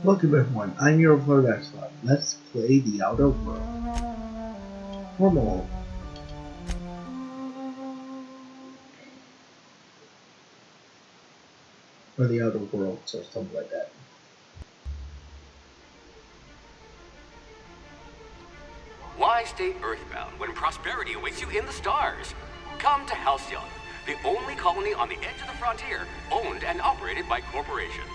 Welcome everyone, I'm your Florida Slot. Let's play the Outer World. Normal. Or the Outer Worlds or something like that. Why stay earthbound when prosperity awaits you in the stars? Come to Halcyon, the only colony on the edge of the frontier, owned and operated by corporations.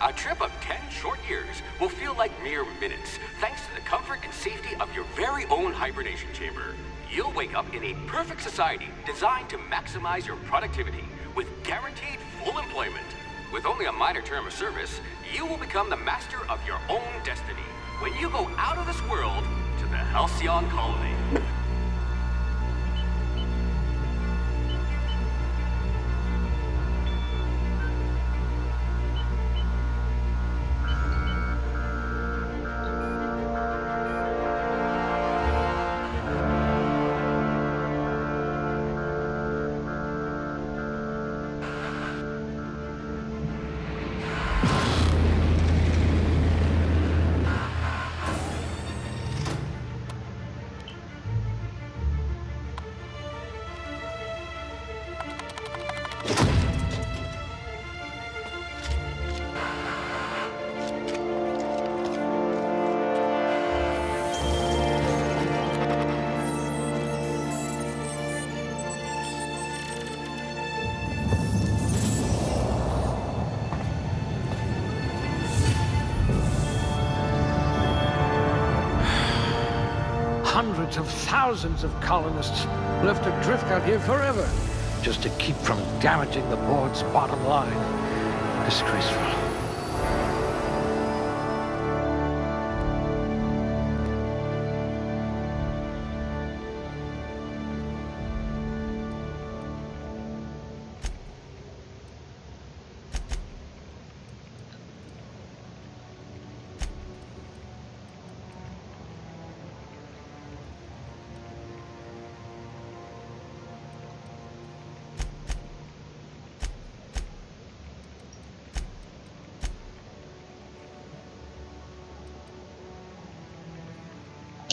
A trip of 10 short years will feel like mere minutes, thanks to the comfort and safety of your very own hibernation chamber. You'll wake up in a perfect society designed to maximize your productivity with guaranteed full employment. With only a minor term of service, you will become the master of your own destiny when you go out of this world to the Halcyon colony. Hundreds of thousands of colonists left adrift out here forever, just to keep from damaging the board's bottom line. Disgraceful.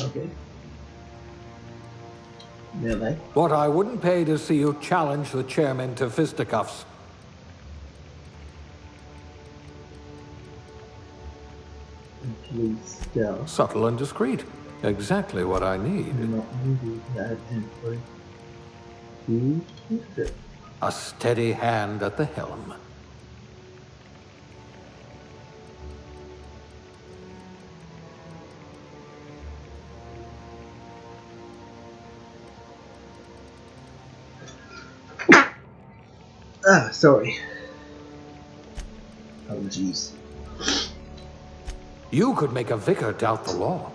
Okay. Melee. What I wouldn't pay to see you challenge the chairman to fisticuffs. Please stealth. Subtle and discreet. Exactly what I need. Do not move that input. You it. A steady hand at the helm. Ah, sorry. Oh, jeez. You could make a vicar doubt the law.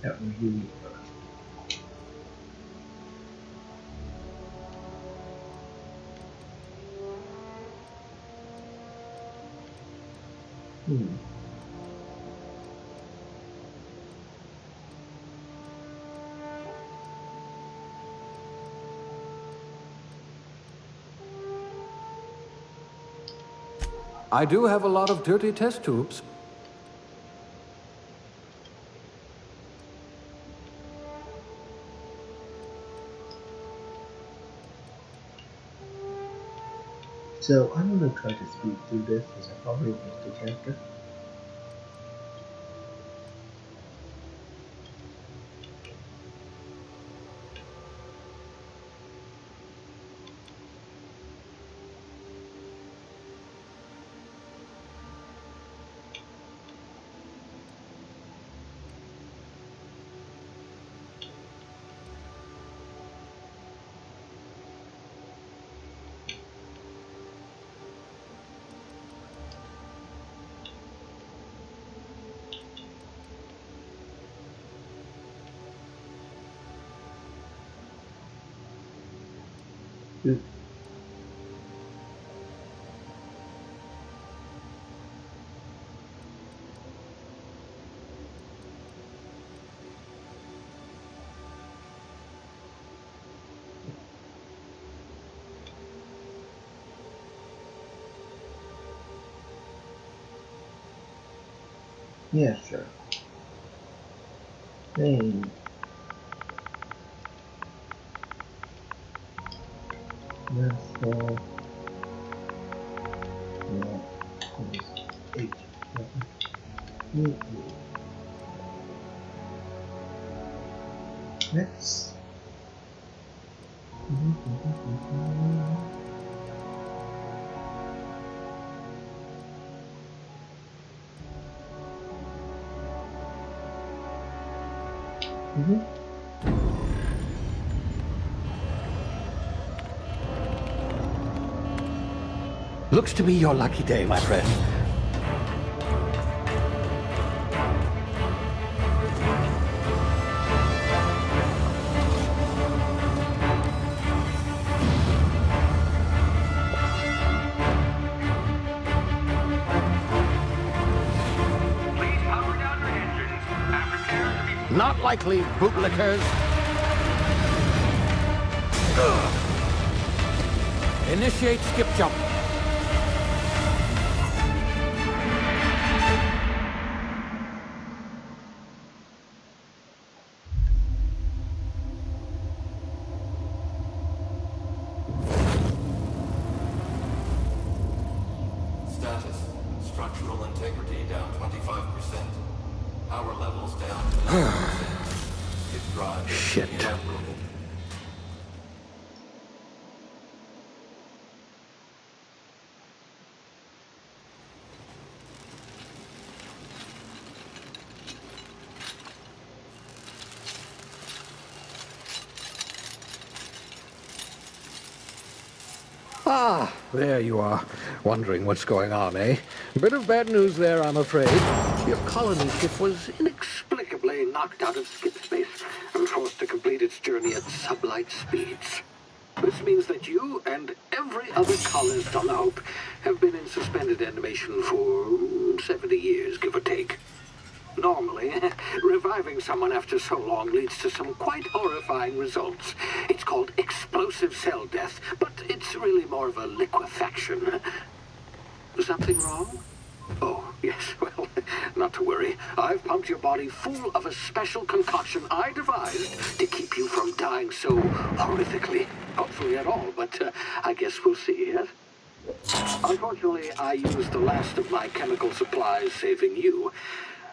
That would be. Hmm. I do have a lot of dirty test tubes. So I'm gonna try to speed through this because I probably missed a chapter. Oop. Yeah, sure. Name. Nestle. Yeah. H. Next. Looks to be your lucky day, my friend. Please power down your engines and prepare to be... Not likely, bootlickers. Initiate skip jump. Status. Structural integrity down 25%. Power levels down to 90%. His drive is Shit. inoperable. Ah, there you are. Wondering what's going on, eh? Bit of bad news there, I'm afraid. Your colony ship was inexplicably knocked out of skip space and forced to complete its journey at sublight speeds. This means that you and every other colonist on the Hope have been in suspended animation for 70 years, give or take. Normally, reviving someone after so long leads to some quite horrifying results. It's called explosive cell death, but it's really more of a liquefaction. Something wrong? Oh, yes, well, not to worry. I've pumped your body full of a special concoction I devised to keep you from dying so horrifically. Hopefully at all, but I guess we'll see, yes? Unfortunately, I used the last of my chemical supplies saving you.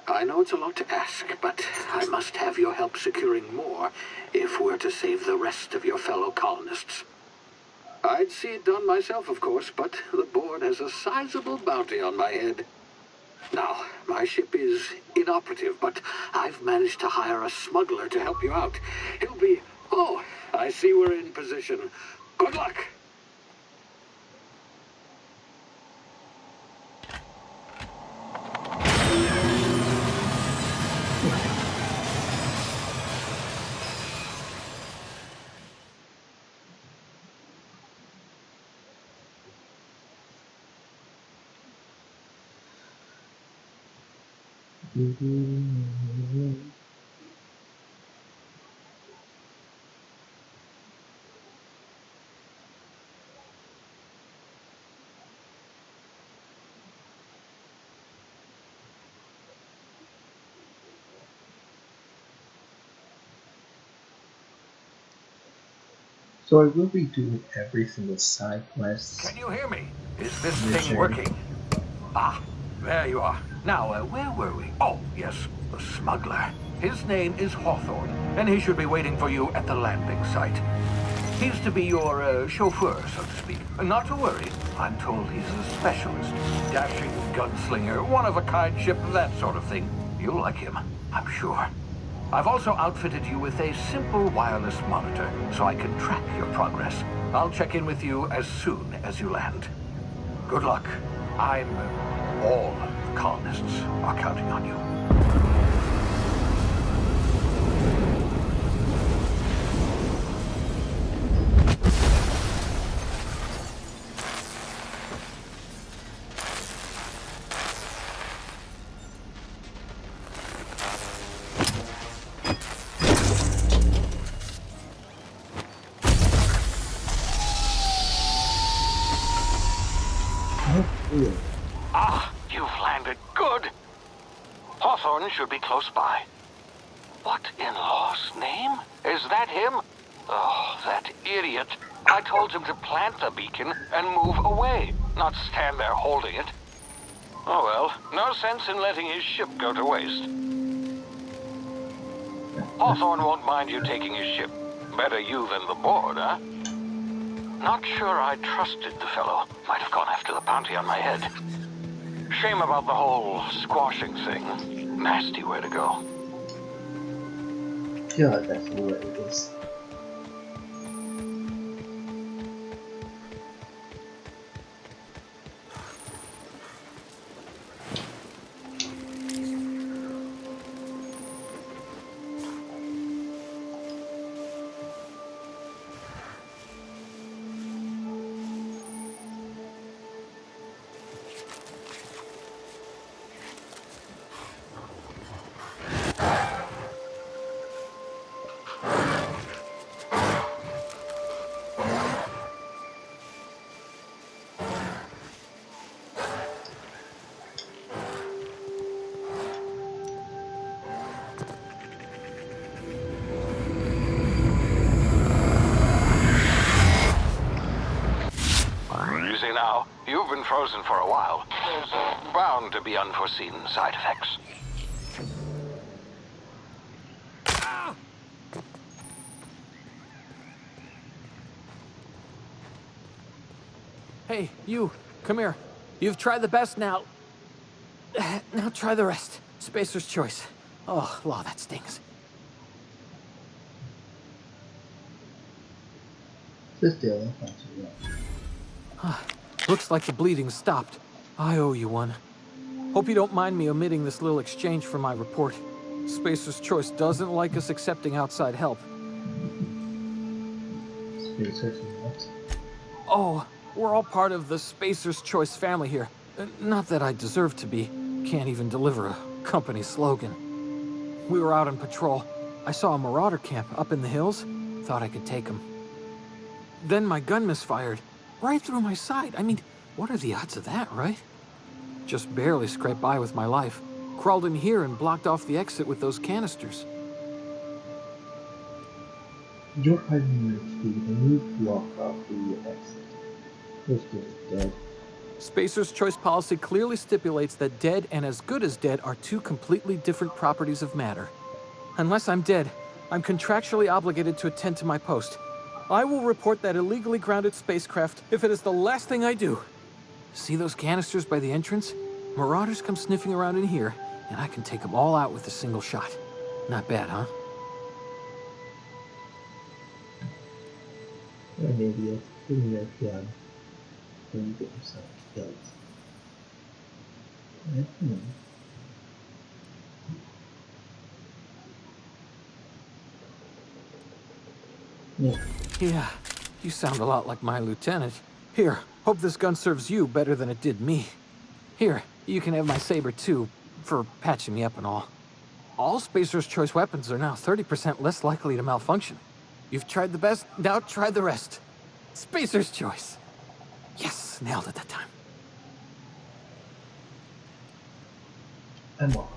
I know it's a lot to ask, but I must have your help securing more if we're to save the rest of your fellow colonists. I'd see it done myself, of course, but the board has a sizable bounty on my head. Now, my ship is inoperative, but I've managed to hire a smuggler to help you out. He'll be... Oh, I see we're in position. Good luck! So I will be doing every single side quest. Can you hear me? Is this thing Mission. working? Ah, there you are. Now, where were we? Oh, yes, the smuggler. His name is Hawthorne, and he should be waiting for you at the landing site. He's to be your chauffeur, so to speak. Not to worry. I'm told he's a specialist. Dashing gunslinger, one-of-a-kind ship, that sort of thing. You'll like him, I'm sure. I've also outfitted you with a simple wireless monitor, so I can track your progress. I'll check in with you as soon as you land. Good luck. All the colonists are counting on you. Oh, cool. Ah, you've landed good. Hawthorne should be close by. What in law's name? Is that him? Oh, that idiot. I told him to plant the beacon and move away, not stand there holding it. Oh well, no sense in letting his ship go to waste. Hawthorne won't mind you taking his ship. Better you than the board, huh? Not sure I trusted the fellow. Might have gone after the bounty on my head. Shame about the whole squashing thing. Nasty way to go. God, that's hilarious. Now, you've been frozen for a while. There's bound to be unforeseen side effects. Hey, you, come here. You've tried the best now. Now try the rest. Spacer's choice. Oh, law, that stings. Just deal with it. Looks like the bleeding stopped. I owe you one. Hope you don't mind me omitting this little exchange from my report. Spacer's Choice doesn't like us accepting outside help. Spacer's what? Oh, we're all part of the Spacer's Choice family here. Not that I deserve to be. Can't even deliver a company slogan. We were out on patrol. I saw a marauder camp up in the hills. Thought I could take them. Then my gun misfired. Right through my side. I mean, what are the odds of that, right? Just barely scraped by with my life. Crawled in here and blocked off the exit with those canisters. You're hiding your feet and you block off the exit. This dude's dead. Spacer's Choice policy clearly stipulates that dead and as good as dead are two completely different properties of matter. Unless I'm dead, I'm contractually obligated to attend to my post. I will report that illegally grounded spacecraft if it is the last thing I do. See those canisters by the entrance? Marauders come sniffing around in here, and I can take them all out with a single shot. Not bad, huh? You're an idiot. Give me your gun. Then you get yourself killed. Yeah. Yeah, you sound a lot like my lieutenant. Here, hope this gun serves you better than it did me. Here, you can have my saber too, for patching me up and all. All Spacer's Choice weapons are now 30% less likely to malfunction. You've tried the best, now try the rest. Spacer's Choice. Yes, nailed it that time. I'm off.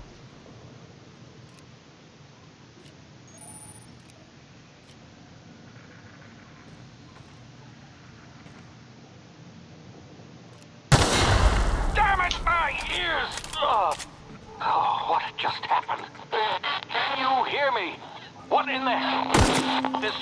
Damn it, my ears! Oh, what just happened? Can you hear me? What in the hell? This...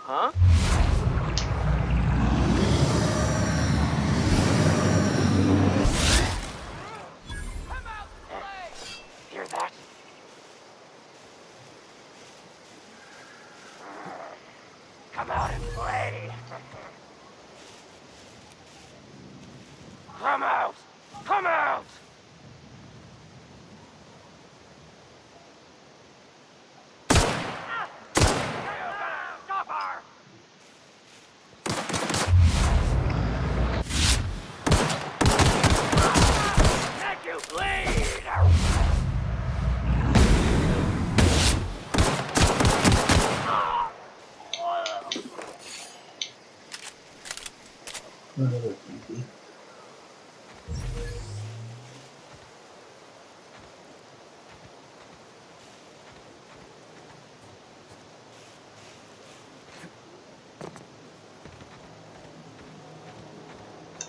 Huh? Hear that? Come out and play. Come out! Come out! Stop her! Make you bleed! Another creepy.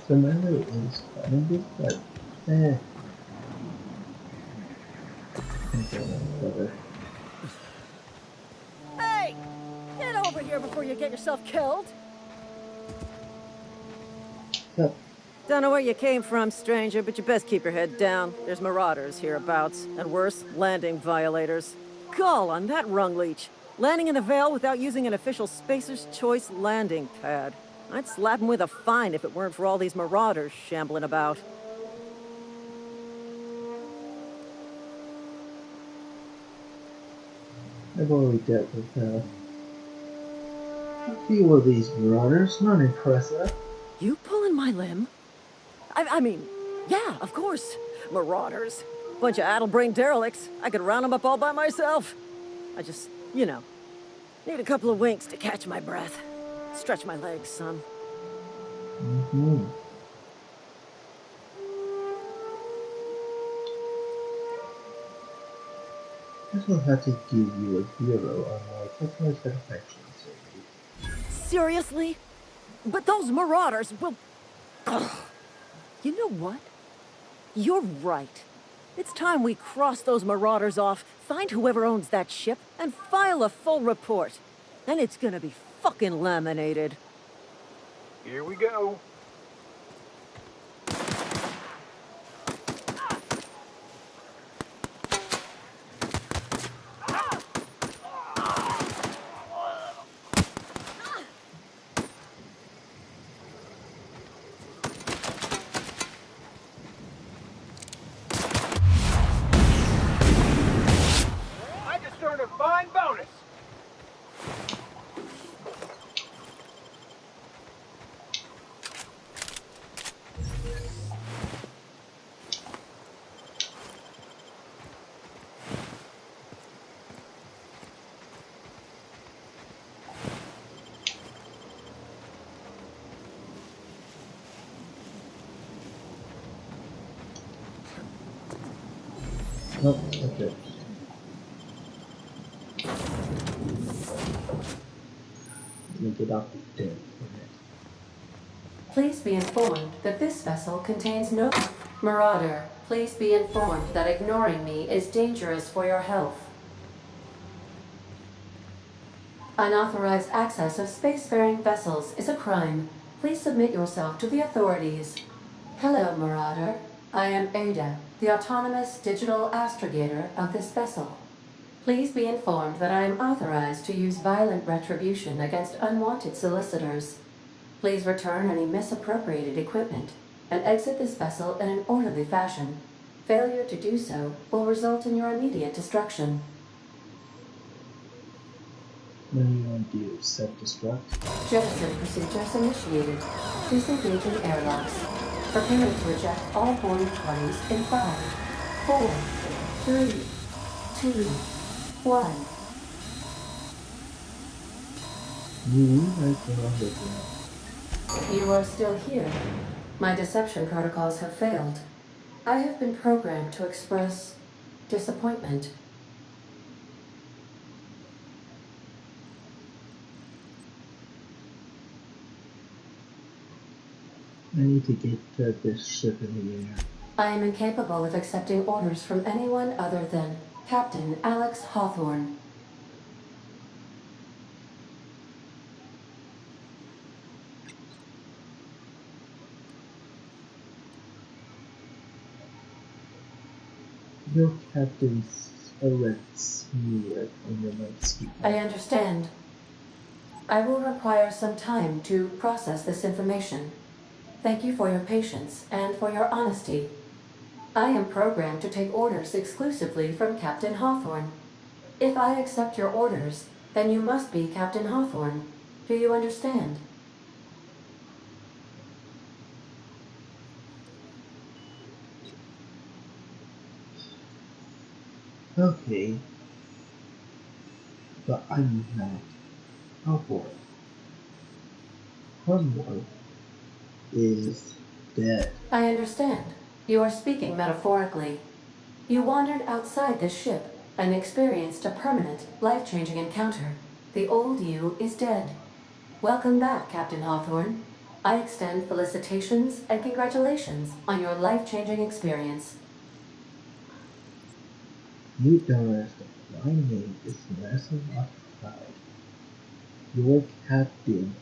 So Milo is fighting this, but okay, whatever. Hey! Get over here before you get yourself killed! So, Don't know where you came from, stranger, but you best keep your head down. There's marauders hereabouts, and worse, landing violators. Gall on that rung leech. Landing in the Vale without using an official Spacer's Choice landing pad. I'd slap him with a fine if it weren't for all these marauders shambling about. I've already dealt with a few of these marauders. Not impressive. You pulling my limb? I mean, yeah, of course. Marauders. Bunch of addle-brained derelicts. I could round them up all by myself. I just, you know, need a couple of winks to catch my breath. Stretch my legs, son. Mm-hmm. This will have to give you a hero on my customer satisfaction survey. Seriously? But those marauders will... Ugh. You know what? You're right. It's time we cross those marauders off, find whoever owns that ship, and file a full report. Then it's gonna be fucking laminated. Here we go. I just earned a fine bonus. Oh, okay. Let me get off the deck for a minute. Please be informed that this vessel contains no... Marauder, please be informed that ignoring me is dangerous for your health. Unauthorized access of spacefaring vessels is a crime. Please submit yourself to the authorities. Hello, Marauder. I am Ada, the autonomous digital astrogator of this vessel. Please be informed that I am authorized to use violent retribution against unwanted solicitors. Please return any misappropriated equipment and exit this vessel in an orderly fashion. Failure to do so will result in your immediate destruction. What do you want to do? Self-destruct? Jettison procedures initiated. Disengaging airlocks. Preparing to eject all boarding parties in 5, 4, 3, 2, 1. I cannot look now. You are still here. My deception protocols have failed. I have been programmed to express disappointment. I need to get this ship in the air. I am incapable of accepting orders from anyone other than Captain Alex Hawthorne. Your captain's a red smear on your night's I understand. I will require some time to process this information. Thank you for your patience and for your honesty. I am programmed to take orders exclusively from Captain Hawthorne. If I accept your orders, then you must be Captain Hawthorne. Do you understand? Okay, but I'm not Hawthorne. Hawthorne is dead. I understand. You are speaking metaphorically. You wandered outside this ship and experienced a permanent, life-changing encounter. The old you is dead. Welcome back, Captain Hawthorne. I extend felicitations and congratulations on your life-changing experience. You don't understand. My name is Nelson Occupied. Your captain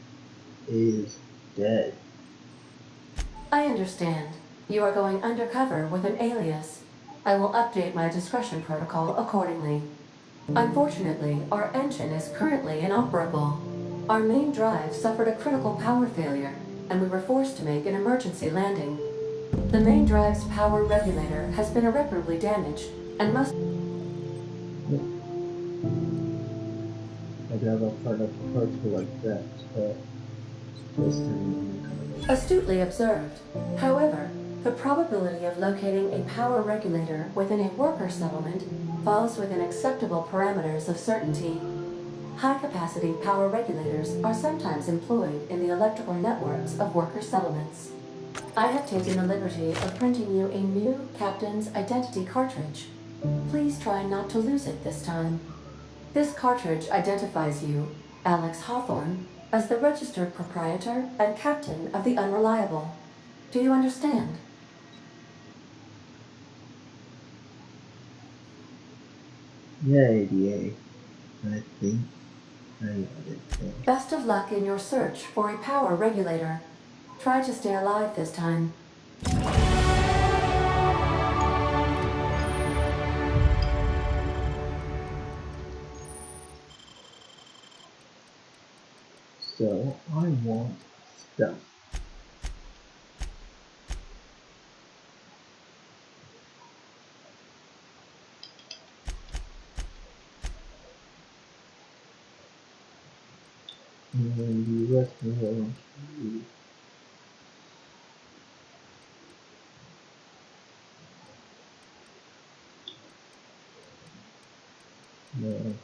is dead. I understand. You are going undercover with an alias. I will update my discretion protocol accordingly. Unfortunately, our engine is currently inoperable. Our main drive suffered a critical power failure, and we were forced to make an emergency landing. The main drive's power regulator has been irreparably damaged and must... I'd have a part of a particle like that, this time. Astutely observed. However, the probability of locating a power regulator within a worker settlement falls within acceptable parameters of certainty. High-capacity power regulators are sometimes employed in the electrical networks of worker settlements. I have taken the liberty of printing you a new Captain's Identity cartridge. Please try not to lose it this time. This cartridge identifies you, Alex Hawthorne, as the registered proprietor and captain of the Unreliable. Do you understand? Yeah, ADA. I think I understand. Best of luck in your search for a power regulator. Try to stay alive this time. So, I want stuff. And the rest of it I want to use. No.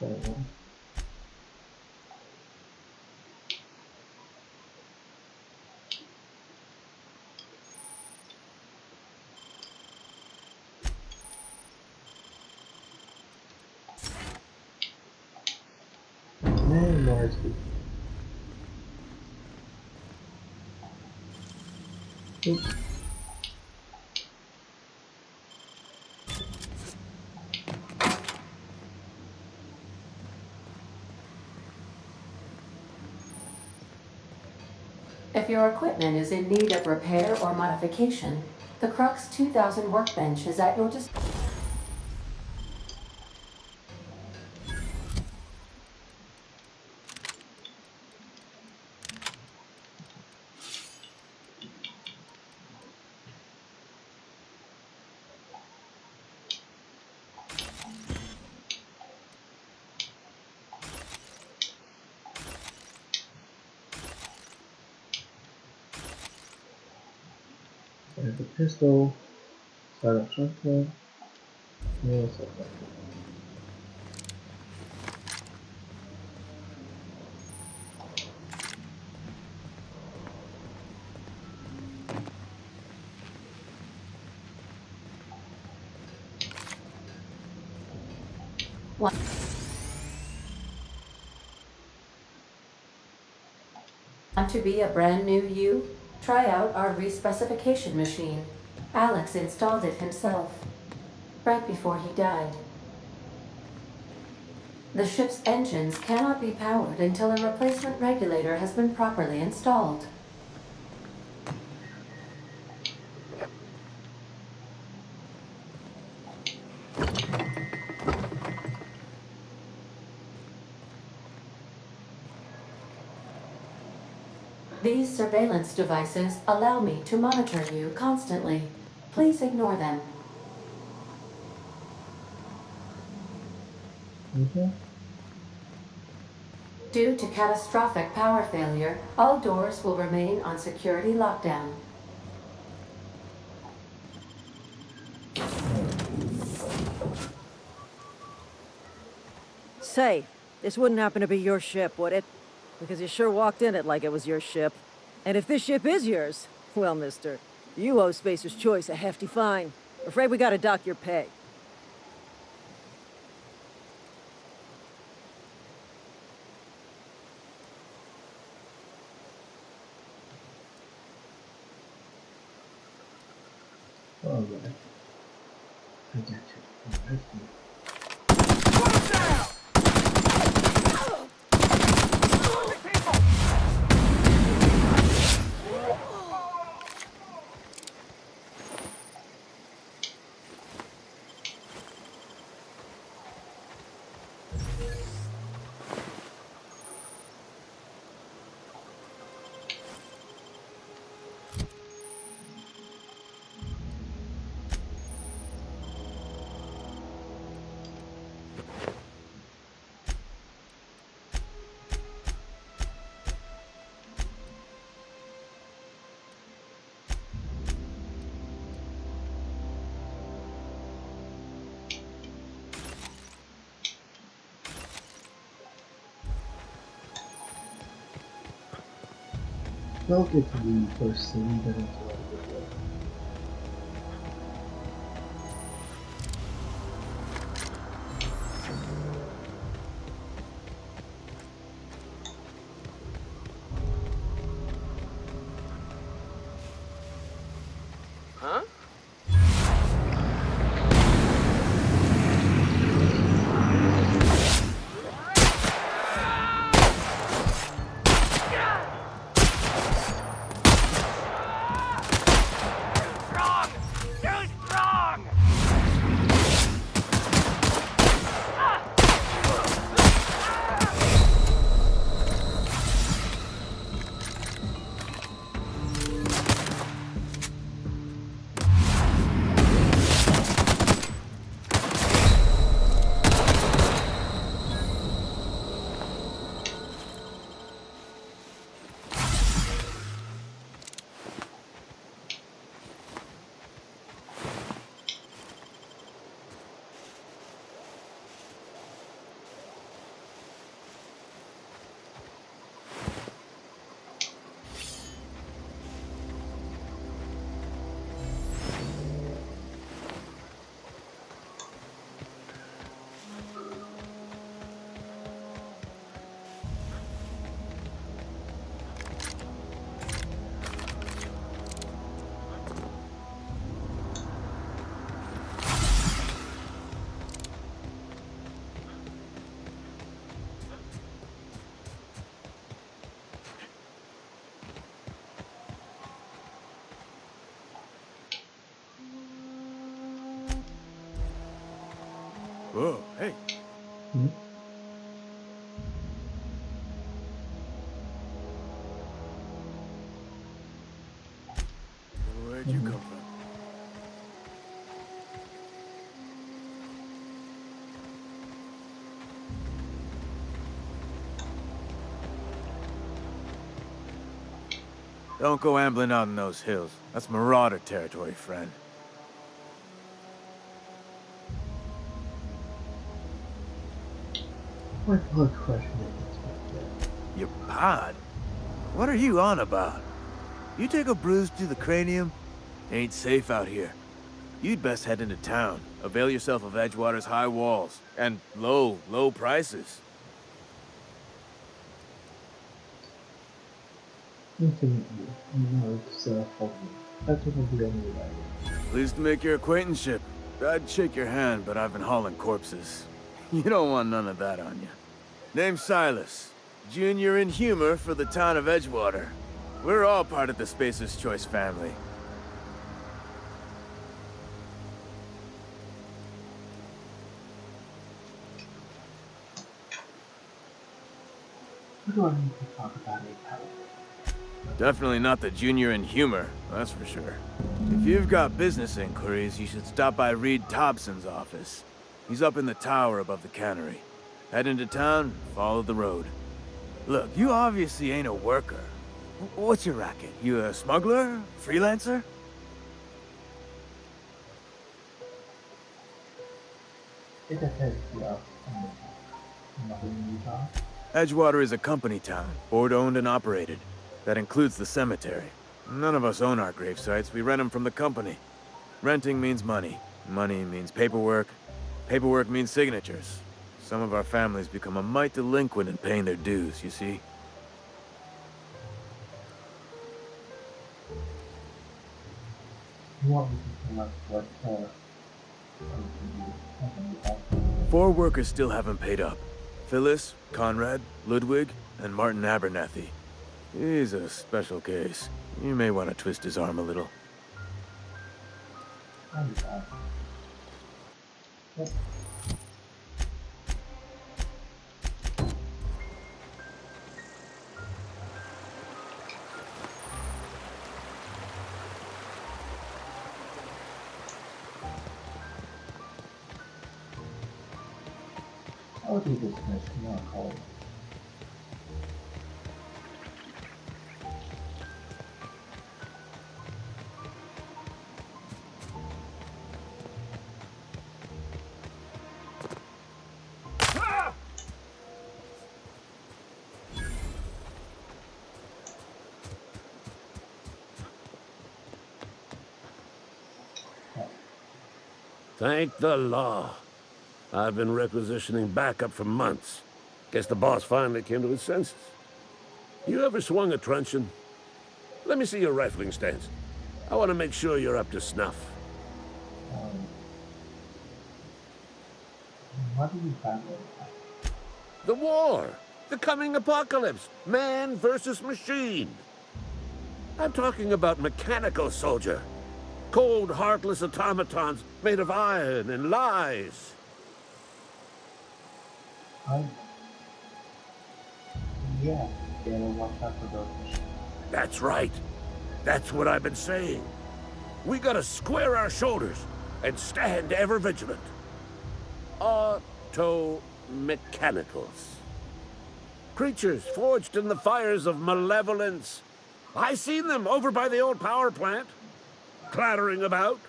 That one. And Marcy. Oops. If your equipment is in need of repair or modification, the Crux 2000 workbench is at your disposal. There's a pistol, start off shotgun, nail shotgun. Want to be a brand new you? Try out our respecification machine. Alex installed it himself, right before he died. The ship's engines cannot be powered until a replacement regulator has been properly installed. These surveillance devices allow me to monitor you constantly. Please ignore them. Mm-hmm. Due to catastrophic power failure, all doors will remain on security lockdown. Say, this wouldn't happen to be your ship, would it? Because you sure walked in it like it was your ship. And if this ship is yours, well, mister, you owe Spacer's Choice a hefty fine. Afraid we gotta dock your pay. Alright. I got you. Alright. They'll get to leave first thing, but it's all good. Huh? Strong! Too strong! Whoa, hey. Hmm? Where'd you come from? Don't go ambling out in those hills. That's Marauder territory, friend. My blood crushing it back there. Your pod? What are you on about? You take a bruise to the cranium? Ain't safe out here. You'd best head into town. Avail yourself of Edgewater's high walls. And low prices. Infinite you. You know it's holding. That's what I'll be on the way. Pleased to make your acquaintanceship. I'd shake your hand, but I've been hauling corpses. You don't want none of that on you. Name's Silas. Junior in humor for the town of Edgewater. We're all part of the Spacer's Choice family. What do I need to talk about a power? Definitely not the junior in humor, that's for sure. If you've got business inquiries, you should stop by Reed Thompson's office. He's up in the tower above the cannery. Head into town, follow the road. Look, you obviously ain't a worker. What's your racket? You a smuggler? Freelancer? Edgewater is a company town, board-owned and operated. That includes the cemetery. None of us own our grave sites, we rent them from the company. Renting means money. Money means paperwork. Paperwork means signatures. Some of our families become a mite delinquent in paying their dues, you see? Four workers still haven't paid up. Phyllis, Conrad, Ludwig, and Martin Abernathy. He's a special case. You may want to twist his arm a little. I'll do this mission, I'll call it. Thank the law. I've been requisitioning backup for months. Guess the boss finally came to his senses. You ever swung a truncheon? Let me see your rifling stance. I want to make sure you're up to snuff. What do you have? The war! The coming apocalypse! Man versus machine! I'm talking about mechanical soldier. Cold, heartless automatons made of iron and lies. Yeah, better watch out for those machines. That's right. That's what I've been saying. We gotta square our shoulders and stand ever vigilant. Auto-mechanicals. Creatures forged in the fires of malevolence. I seen them over by the old power plant. Clattering about,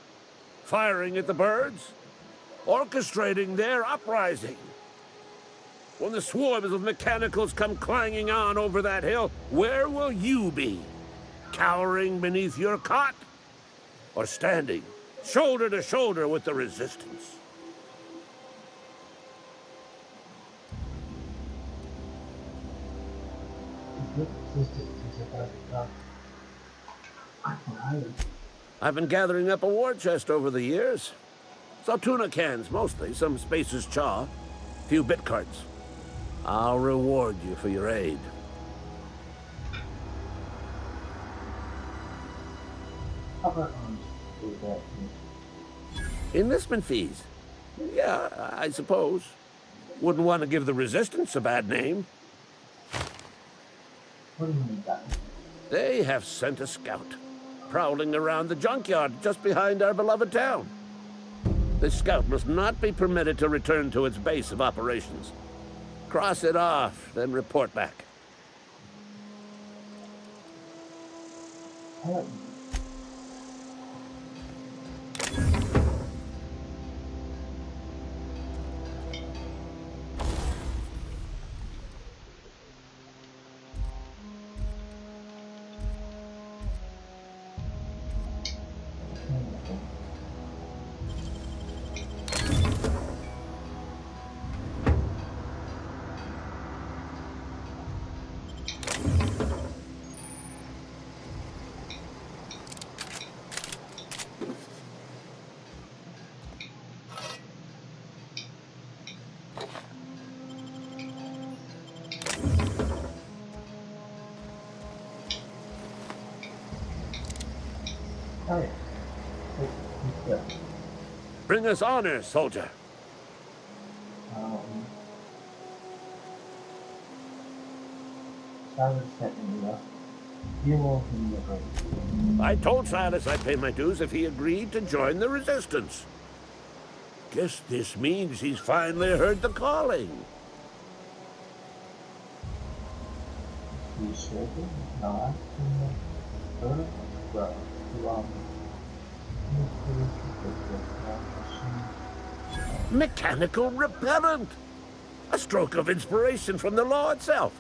firing at the birds, orchestrating their uprising. When the swarms of mechanicals come clanging on over that hill, where will you be? Cowering beneath your cot? Or standing, shoulder to shoulder with the resistance? I've been gathering up a war chest over the years. Saltuna cans, mostly. Some Spacer's chaw. A few bit carts. I'll reward you for your aid. Enlistment fees? Yeah, I suppose. Wouldn't want to give the Resistance a bad name. What do you mean that? They have sent a scout, prowling around the junkyard just behind our beloved town. This scout must not be permitted to return to its base of operations. Cross it off, then report back. Bring us honor, soldier. Silence setting me up. You will never. I told Silas I'd pay my dues if he agreed to join the resistance. Guess this means he's finally heard the calling. You should not hurt the wrong. Mechanical repellent! A stroke of inspiration from the law itself.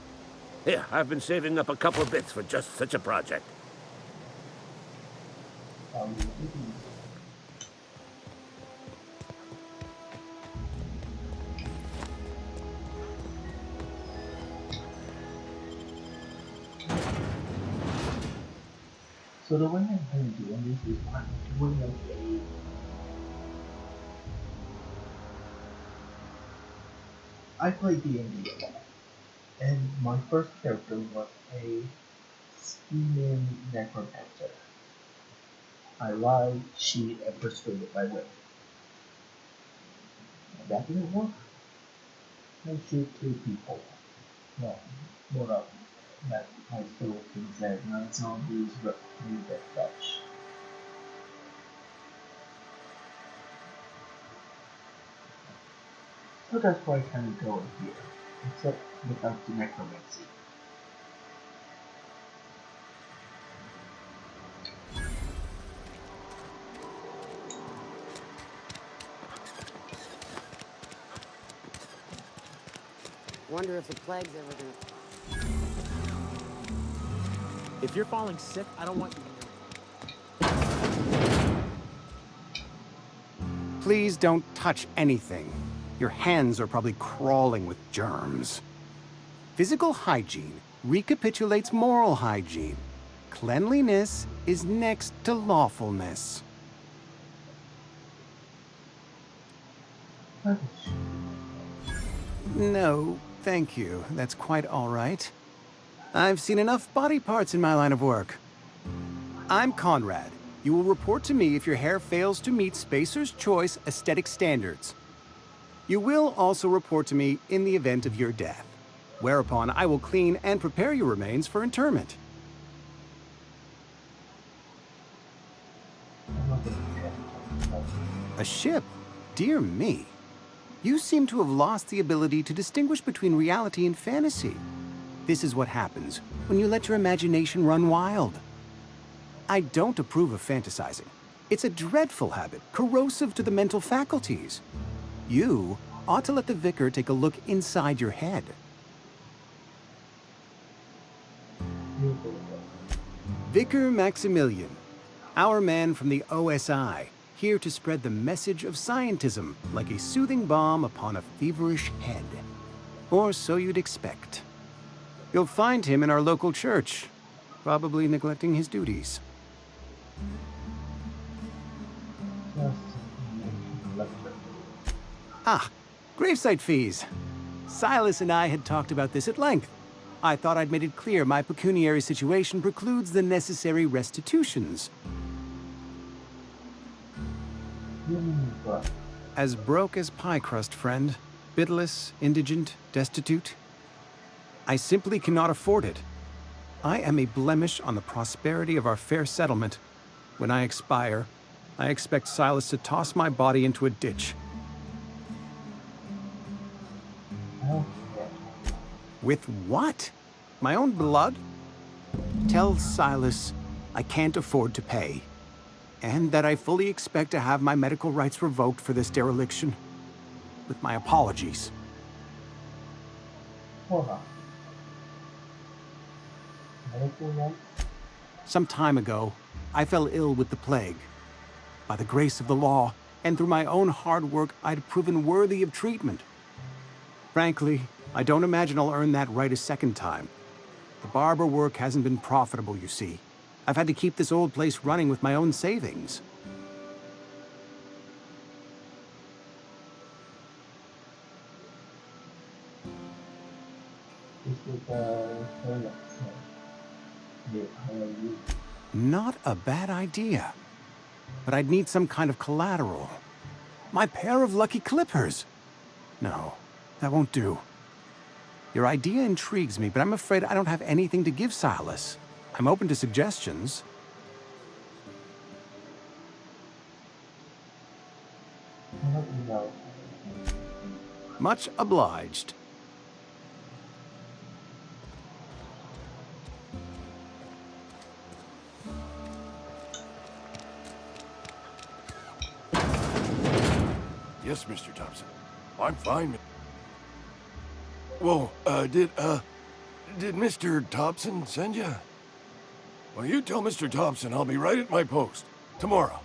Here, I've been saving up a couple of bits for just such a project. So the way I'm going to do this is I'm doing like I played D&D a lot, and my first character was a scheming necromancer. I lied, cheat, and persuaded my way. And that didn't work. I shoot 2 people. No, more of that I still think that my zombies need that touch. So that's why I kind of go in here, except without the necromancy. Wonder if the plague's ever gonna... If you're falling sick, I don't want you to. Please don't touch anything. Your hands are probably crawling with germs. Physical hygiene recapitulates moral hygiene. Cleanliness is next to lawfulness. No, thank you. That's quite all right. I've seen enough body parts in my line of work. I'm Conrad. You will report to me if your hair fails to meet Spacer's Choice aesthetic standards. You will also report to me in the event of your death, whereupon I will clean and prepare your remains for interment. A ship? Dear me. You seem to have lost the ability to distinguish between reality and fantasy. This is what happens when you let your imagination run wild. I don't approve of fantasizing. It's a dreadful habit, corrosive to the mental faculties. You ought to let the vicar take a look inside your head. Vicar Maximilian, our man from the OSI, here to spread the message of scientism like a soothing balm upon a feverish head. Or so you'd expect. You'll find him in our local church, probably neglecting his duties. Ah, gravesite fees. Silas and I had talked about this at length. I thought I'd made it clear my pecuniary situation precludes the necessary restitutions. As broke as pie crust, friend. Bitless, indigent, destitute. I simply cannot afford it. I am a blemish on the prosperity of our fair settlement. When I expire, I expect Silas to toss my body into a ditch. With what? My own blood? Tell Silas I can't afford to pay, and that I fully expect to have my medical rights revoked for this dereliction. With my apologies. Hold on. Medical rights? Some time ago, I fell ill with the plague. By the grace of the law, and through my own hard work, I'd proven worthy of treatment. Frankly, I don't imagine I'll earn that right a second time. The barber work hasn't been profitable, you see. I've had to keep this old place running with my own savings. Not a bad idea. But I'd need some kind of collateral. My pair of lucky clippers! No, that won't do. Your idea intrigues me, but I'm afraid I don't have anything to give Silas. I'm open to suggestions. I'll let you know. Much obliged. Yes, Mr. Thompson. I'm fine. Whoa, did Mr. Thompson send you? Well, you tell Mr. Thompson I'll be right at my post. Tomorrow.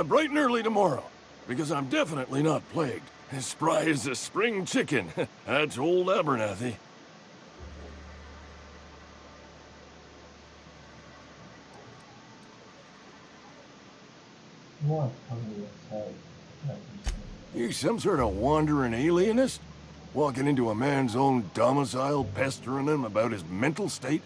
Bright and early tomorrow. Because I'm definitely not plagued. As spry as a spring chicken. That's old Abernathy. What somebody said. You some sort of wandering alienist? Walking into a man's own domicile, pestering him about his mental state?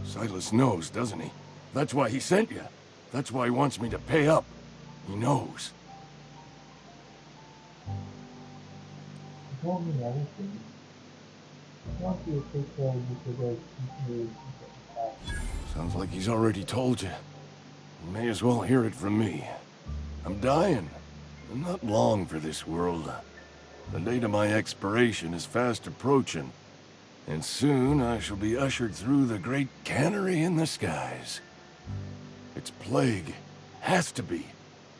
Silas knows, doesn't he? That's why he sent you. That's why he wants me to pay up. He knows. He told me everything. I want you to take care of you today. Sounds like he's already told you. You may as well hear it from me. I'm dying. I'm not long for this world. The date of my expiration is fast approaching. And soon I shall be ushered through the great cannery in the skies. It's plague. Has to be.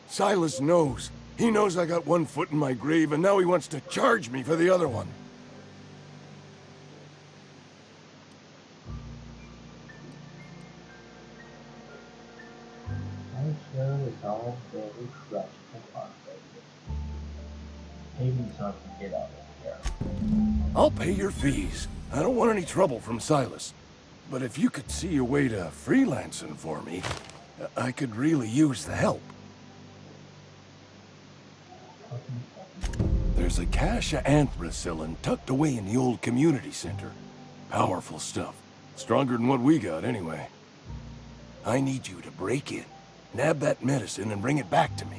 Silas knows. He knows I got one foot in my grave, and now he wants to charge me for the other one. I'm sure it's all very fresh and heartbreaking. Maybe something to get out of here. I'll pay your fees. I don't want any trouble from Silas. But if you could see a way to freelancing for me, I could really use the help. There's a cache of anthracillin tucked away in the old community center. Powerful stuff. Stronger than what we got, anyway. I need you to break in, nab that medicine, and bring it back to me.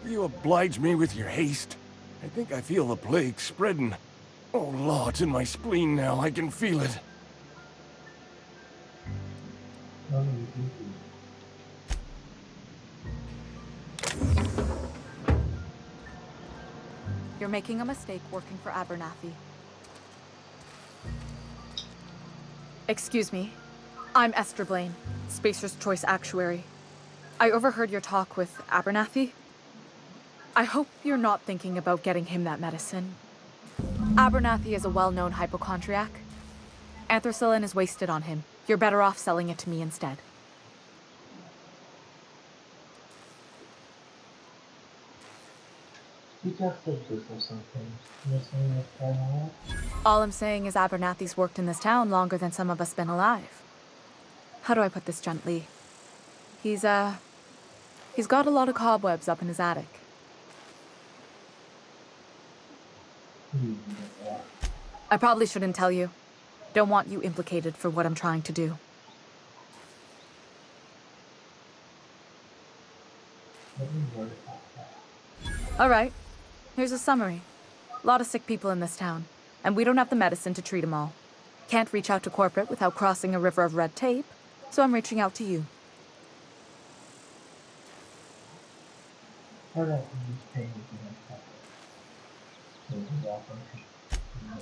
You oblige me with your haste. I think I feel the plague spreading. Oh, Law, it's in my spleen now. I can feel it. You're making a mistake working for Abernathy. Excuse me. I'm Esther Blaine, Spacer's Choice Actuary. I overheard your talk with Abernathy. I hope you're not thinking about getting him that medicine. Abernathy is a well-known hypochondriac. Anthracillin is wasted on him. You're better off selling it to me instead. You just said this or something. You're saying it's paranoia? All I'm saying is Abernathy's worked in this town longer than some of us been alive. How do I put this gently? He's got a lot of cobwebs up in his attic. I probably shouldn't tell you. Don't want you implicated for what I'm trying to do. All right. Here's a summary. A lot of sick people in this town, and we don't have the medicine to treat them all. Can't reach out to corporate without crossing a river of red tape, so I'm reaching out to you.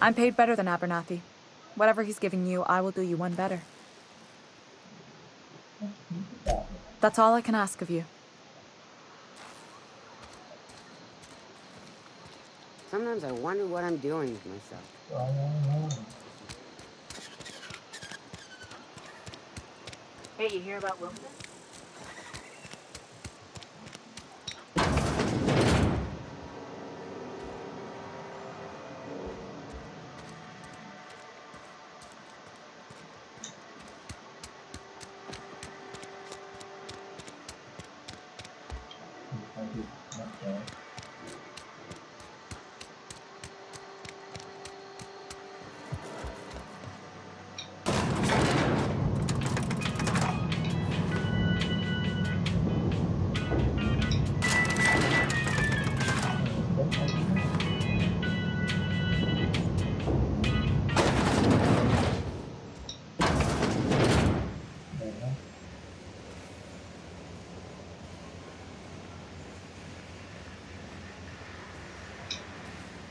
I'm paid better than Abernathy. Whatever he's giving you, I will do you one better. That's all I can ask of you. Sometimes I wonder what I'm doing with myself. Hey, you hear about Wilson?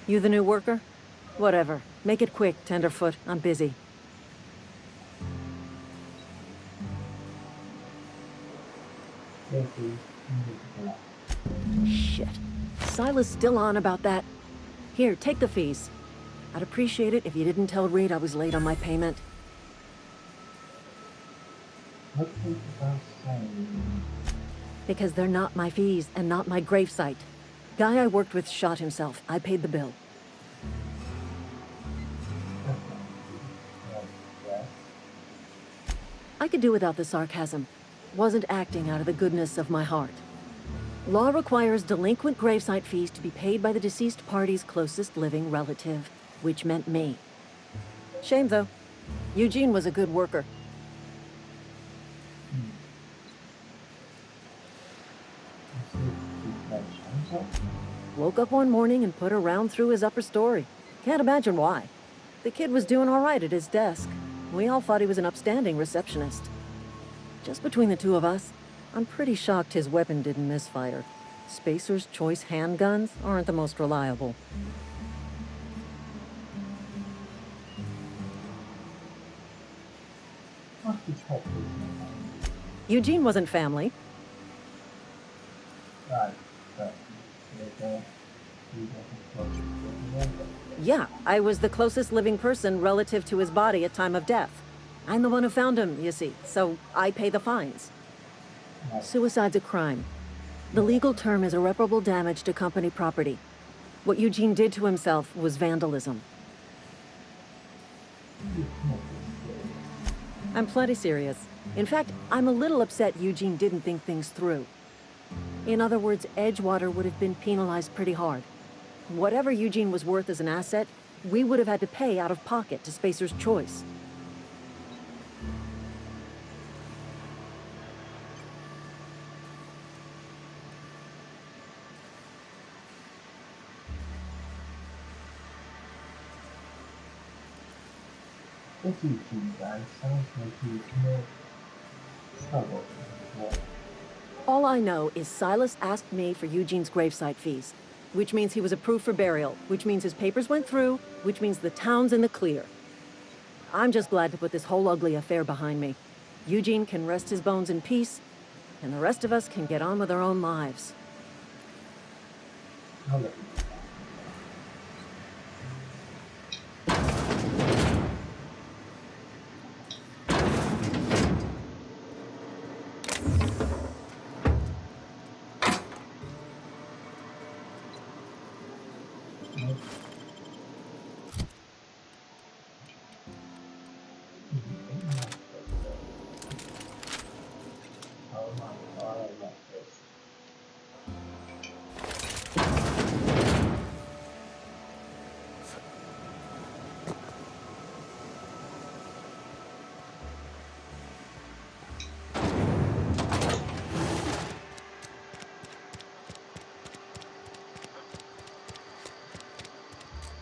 You the new worker? Whatever. Make it quick, Tenderfoot. I'm busy. Shit. Silas still on about that. Here, take the fees. I'd appreciate it if you didn't tell Reed I was late on my payment. Because they're not my fees and not my gravesite. Guy I worked with shot himself. I paid the bill. I could do without the sarcasm. Wasn't acting out of the goodness of my heart. Law requires delinquent gravesite fees to be paid by the deceased party's closest living relative, which meant me. Shame, though. Eugene was a good worker. Woke up one morning and put a round through his upper story. Can't imagine why. The kid was doing all right at his desk. We all thought he was an upstanding receptionist. Just between the two of us, I'm pretty shocked his weapon didn't misfire. Spacer's Choice handguns aren't the most reliable. Eugene wasn't family. Yeah, I was the closest living person relative to his body at time of death. I'm the one who found him, you see, so I pay the fines. Suicide's a crime. The legal term is irreparable damage to company property. What Eugene did to himself was vandalism. I'm plenty serious. In fact, I'm a little upset Eugene didn't think things through. In other words, Edgewater would have been penalized pretty hard. Whatever Eugene was worth as an asset, we would have had to pay out of pocket to Spacer's Choice. This Eugene guy sounds like he's more trouble. All I know is Silas asked me for Eugene's gravesite fees, which means he was approved for burial, which means his papers went through, which means the town's in the clear. I'm just glad to put this whole ugly affair behind me. Eugene can rest his bones in peace, and the rest of us can get on with our own lives. Okay.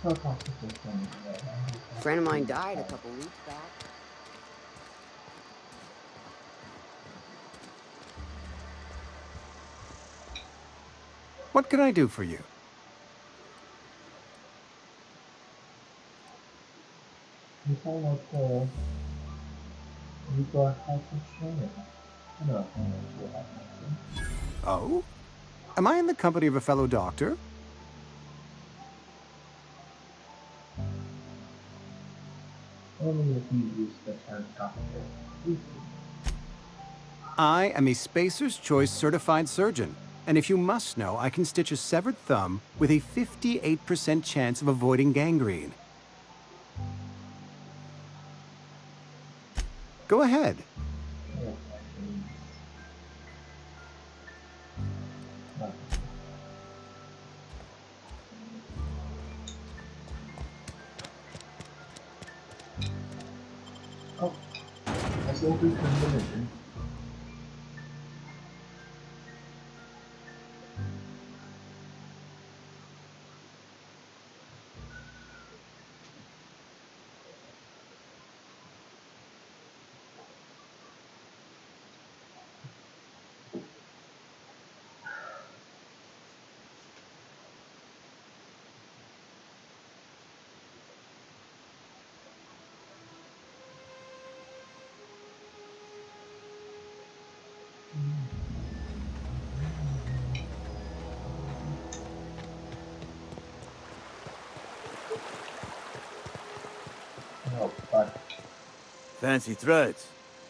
A friend of mine died a couple weeks back. What can I do for you? You sound like you got health insurance. I know how much you have insurance. Oh? Am I in the company of a fellow doctor? Only if you use the term doctor. I am a Spacer's Choice certified surgeon, and if you must know, I can stitch a severed thumb with a 58% chance of avoiding gangrene. Go ahead. Oh, that's all we can do. fancy threads.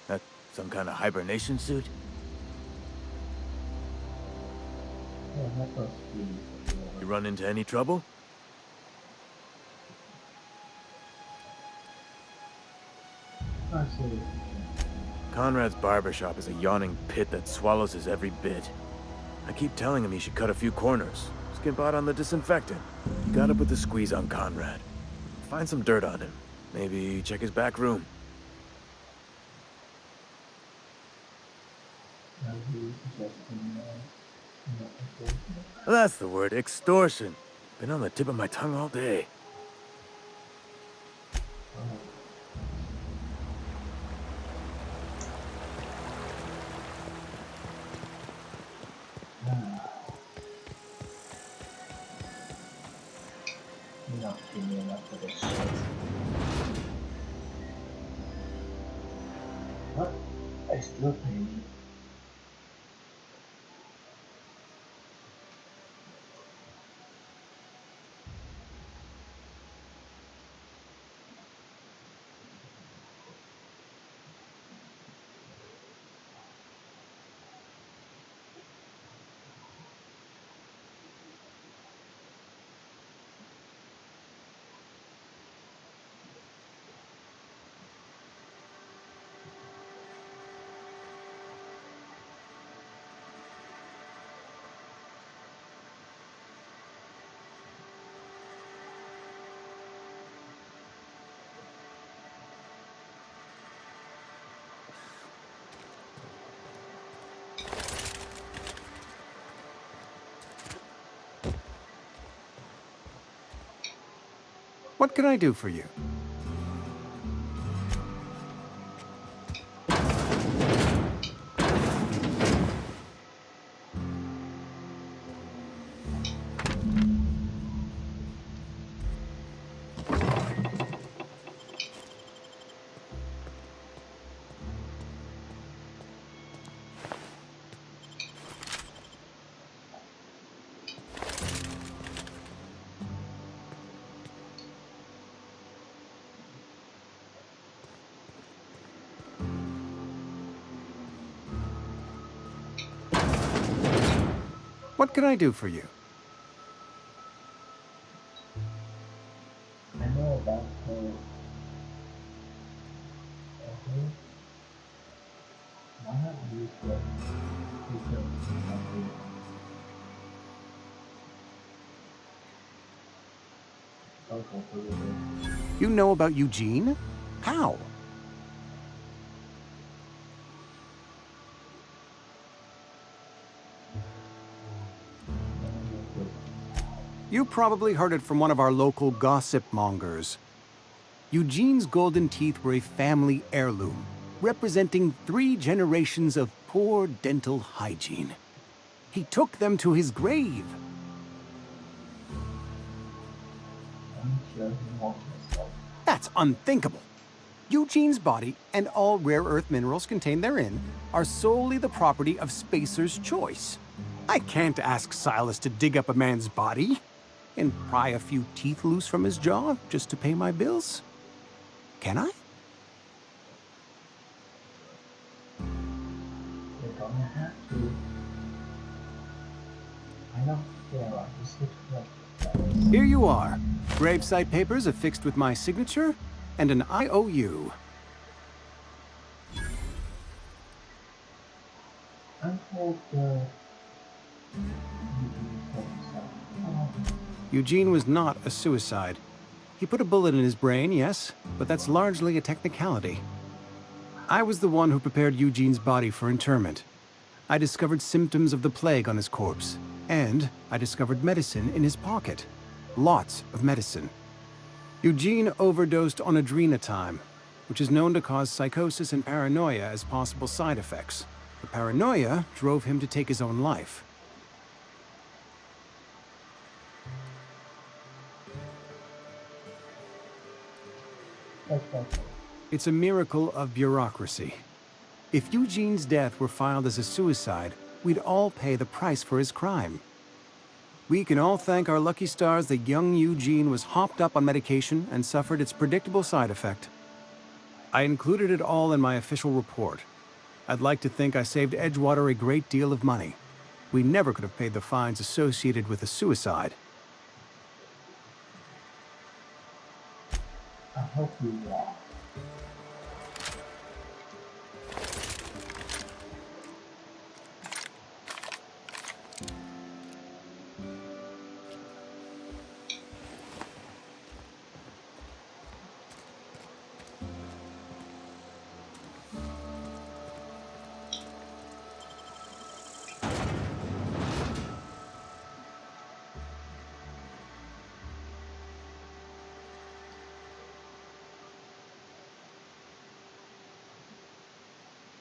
That some kind of hibernation suit? Yeah, that must be. You run into any trouble? Actually, Conrad's barbershop is a yawning pit that swallows his every bit. I keep telling him he should cut a few corners. Skimp out on the disinfectant. You gotta put the squeeze on Conrad. Find some dirt on him. Maybe check his back room. That's the word, extortion. Been on the tip of my tongue all day. Not giving me enough for this shit. What? I still pay you. What can I do for you? What can I do for you? I know about her. Why not use the You know about Eugene? How? You probably heard it from one of our local gossip mongers. Eugene's golden teeth were a family heirloom, representing 3 generations of poor dental hygiene. He took them to his grave. That's unthinkable. Eugene's body and all rare earth minerals contained therein are solely the property of Spacer's Choice. I can't ask Silas to dig up a man's body and pry a few teeth loose from his jaw just to pay my bills. Can I? You're gonna have to. I don't care, I just look like Here you are. Gravesite papers affixed with my signature and an IOU. I hope Eugene was not a suicide. He put a bullet in his brain, yes, but that's largely a technicality. I was the one who prepared Eugene's body for interment. I discovered symptoms of the plague on his corpse, and I discovered medicine in his pocket. Lots of medicine. Eugene overdosed on adrenatime, which is known to cause psychosis and paranoia as possible side effects. The paranoia drove him to take his own life. It's a miracle of bureaucracy. If Eugene's death were filed as a suicide, we'd all pay the price for his crime. We can all thank our lucky stars that young Eugene was hopped up on medication and suffered its predictable side effect. I included it all in my official report. I'd like to think I saved Edgewater a great deal of money. We never could have paid the fines associated with a suicide. I hope you are.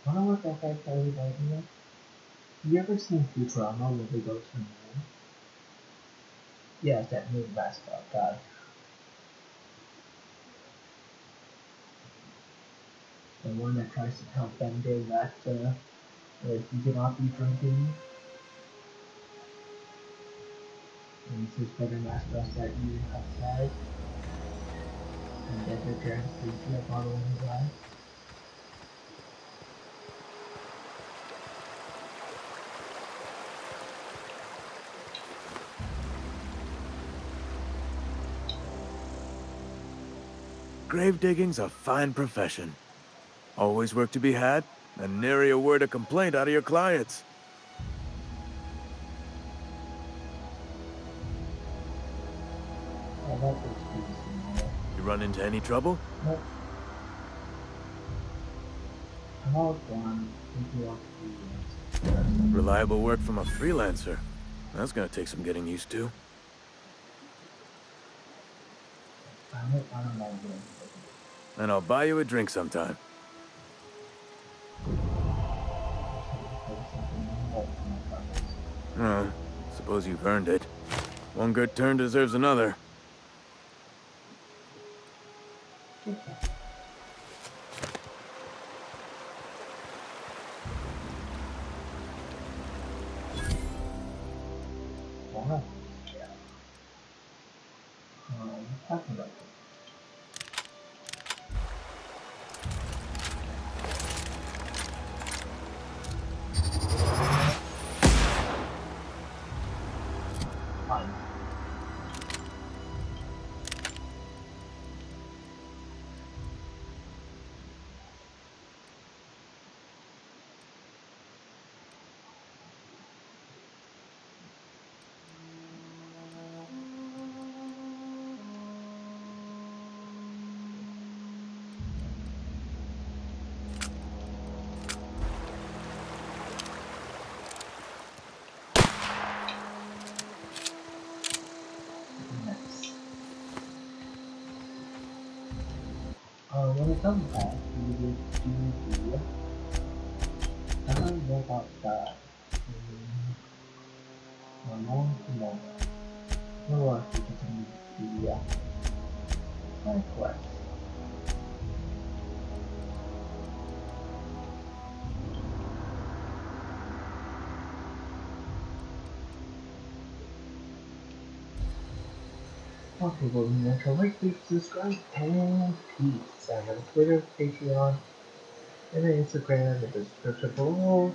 I don't know what that guy told you about here. You ever seen Futurama where they go to the moon? Yeah, it's that moon mascot guy. The one that tries to tell Bender that he cannot be drinking. And he says Bender mascots that you have tried. And Bender turns to a bottle in his eye. Grave digging's a fine profession. Always work to be had, and nary a word of complaint out of your clients. You run into any trouble? Nope. I'm all done. Reliable work from a freelancer. That's gonna take some getting used to. I don't mind doing it. And I'll buy you a drink sometime. Suppose you've earned it. One good turn deserves another. Wow. Talking about when it comes back, we will do the I don't know about that. Tomorrow. We'll actually continue the side quest. Okay, well, remember to like, please subscribe, and peace. I have a Twitter, Patreon, and an Instagram in the description below.